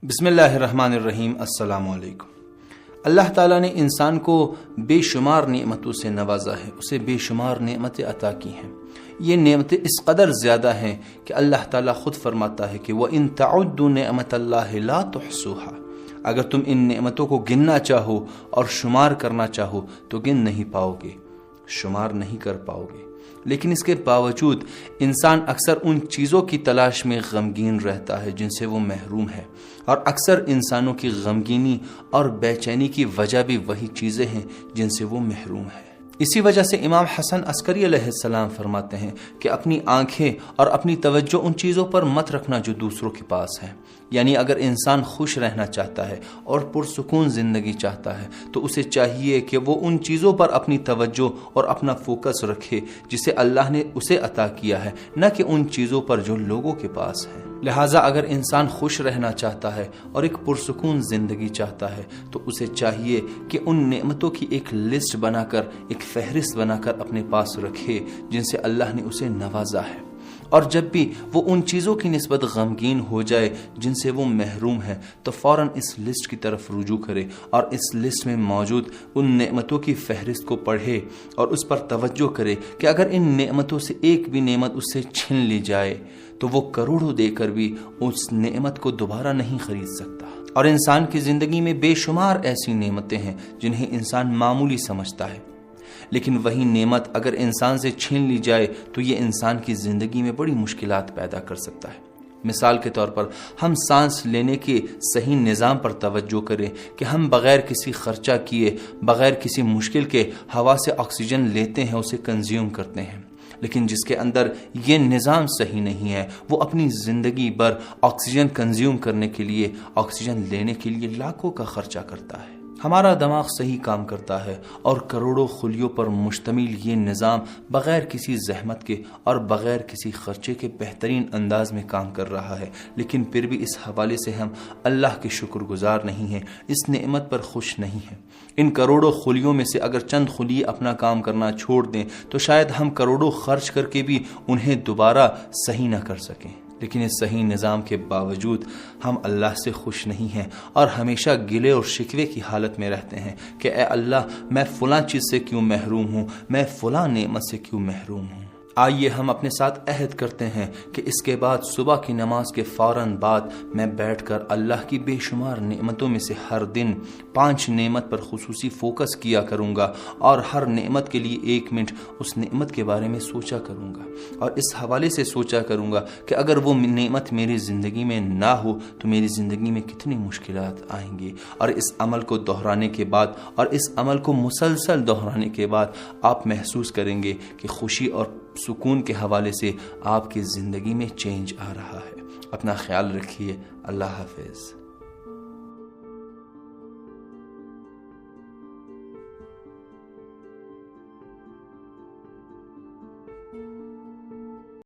بسم اللہ الرحمن الرحیم۔ السلام علیکم۔ اللہ تعالیٰ نے انسان کو بے شمار نعمتوں سے نوازا ہے، اسے بے شمار نعمتیں عطا کی ہیں۔ یہ نعمتیں اس قدر زیادہ ہیں کہ اللہ تعالیٰ خود فرماتا ہے کہ وَإِن تَعُدُّوا نِعْمَةَ اللَّهِ لَا تُحْصُوهَا، اگر تم ان نعمتوں کو گننا چاہو اور شمار کرنا چاہو تو گن نہیں پاؤ گے، شمار نہیں کر پاؤ گے۔ لیکن اس کے باوجود انسان اکثر ان چیزوں کی تلاش میں غمگین رہتا ہے جن سے وہ محروم ہے، اور اکثر انسانوں کی غمگینی اور بے چینی کی وجہ بھی وہی چیزیں ہیں جن سے وہ محروم ہے۔ اسی وجہ سے امام حسن عسکری علیہ السلام فرماتے ہیں کہ اپنی آنکھیں اور اپنی توجہ ان چیزوں پر مت رکھنا جو دوسروں کے پاس ہیں۔ یعنی اگر انسان خوش رہنا چاہتا ہے اور پرسکون زندگی چاہتا ہے تو اسے چاہیے کہ وہ ان چیزوں پر اپنی توجہ اور اپنا فوکس رکھے جسے اللہ نے اسے عطا کیا ہے، نہ کہ ان چیزوں پر جو لوگوں کے پاس ہیں۔ لہٰذا اگر انسان خوش رہنا چاہتا ہے اور ایک پرسکون زندگی چاہتا ہے تو اسے چاہیے کہ ان نعمتوں کی ایک لسٹ بنا کر، ایک فہرست بنا کر اپنے پاس رکھے جن سے اللہ نے اسے نوازا ہے، اور جب بھی وہ ان چیزوں کی نسبت غمگین ہو جائے جن سے وہ محروم ہے تو فوراً اس لسٹ کی طرف رجوع کرے اور اس لسٹ میں موجود ان نعمتوں کی فہرست کو پڑھے اور اس پر توجہ کرے کہ اگر ان نعمتوں سے ایک بھی نعمت اس سے چھین لی جائے تو وہ کروڑوں دے کر بھی اس نعمت کو دوبارہ نہیں خرید سکتا۔ اور انسان کی زندگی میں بے شمار ایسی نعمتیں ہیں جنہیں انسان معمولی سمجھتا ہے، لیکن وہی نعمت اگر انسان سے چھین لی جائے تو یہ انسان کی زندگی میں بڑی مشکلات پیدا کر سکتا ہے۔ مثال کے طور پر ہم سانس لینے کے صحیح نظام پر توجہ کریں کہ ہم بغیر کسی خرچہ کیے، بغیر کسی مشکل کے ہوا سے آکسیجن لیتے ہیں، اسے کنزیوم کرتے ہیں، لیکن جس کے اندر یہ نظام صحیح نہیں ہے وہ اپنی زندگی بھر آکسیجن کنزیوم کرنے کے لیے، آکسیجن لینے کے لیے لاکھوں کا خرچہ کرتا ہے۔ ہمارا دماغ صحیح کام کرتا ہے اور کروڑوں خلیوں پر مشتمل یہ نظام بغیر کسی زحمت کے اور بغیر کسی خرچے کے بہترین انداز میں کام کر رہا ہے، لیکن پھر بھی اس حوالے سے ہم اللہ کے شکر گزار نہیں ہیں، اس نعمت پر خوش نہیں ہیں۔ ان کروڑوں خلیوں میں سے اگر چند خلیے اپنا کام کرنا چھوڑ دیں تو شاید ہم کروڑوں خرچ کر کے بھی انہیں دوبارہ صحیح نہ کر سکیں، لیکن اس صحیح نظام کے باوجود ہم اللہ سے خوش نہیں ہیں اور ہمیشہ گلے اور شکوے کی حالت میں رہتے ہیں کہ اے اللہ، میں فلاں چیز سے کیوں محروم ہوں، میں فلاں نعمت سے کیوں محروم ہوں۔ آئیے ہم اپنے ساتھ عہد کرتے ہیں کہ اس کے بعد صبح کی نماز کے فوراً بعد میں بیٹھ کر اللہ کی بے شمار نعمتوں میں سے ہر دن 5 نعمت پر خصوصی فوکس کیا کروں گا، اور ہر نعمت کے لیے 1 منٹ اس نعمت کے بارے میں سوچا کروں گا، اور اس حوالے سے سوچا کروں گا کہ اگر وہ نعمت میری زندگی میں نہ ہو تو میری زندگی میں کتنی مشکلات آئیں گی۔ اور اس عمل کو دہرانے کے بعد اور اس عمل کو مسلسل دہرانے کے بعد آپ محسوس کریں گے کہ خوشی اور سکون کے حوالے سے آپ کی زندگی میں چینج آ رہا ہے۔ اپنا خیال رکھیے۔ اللہ حافظ۔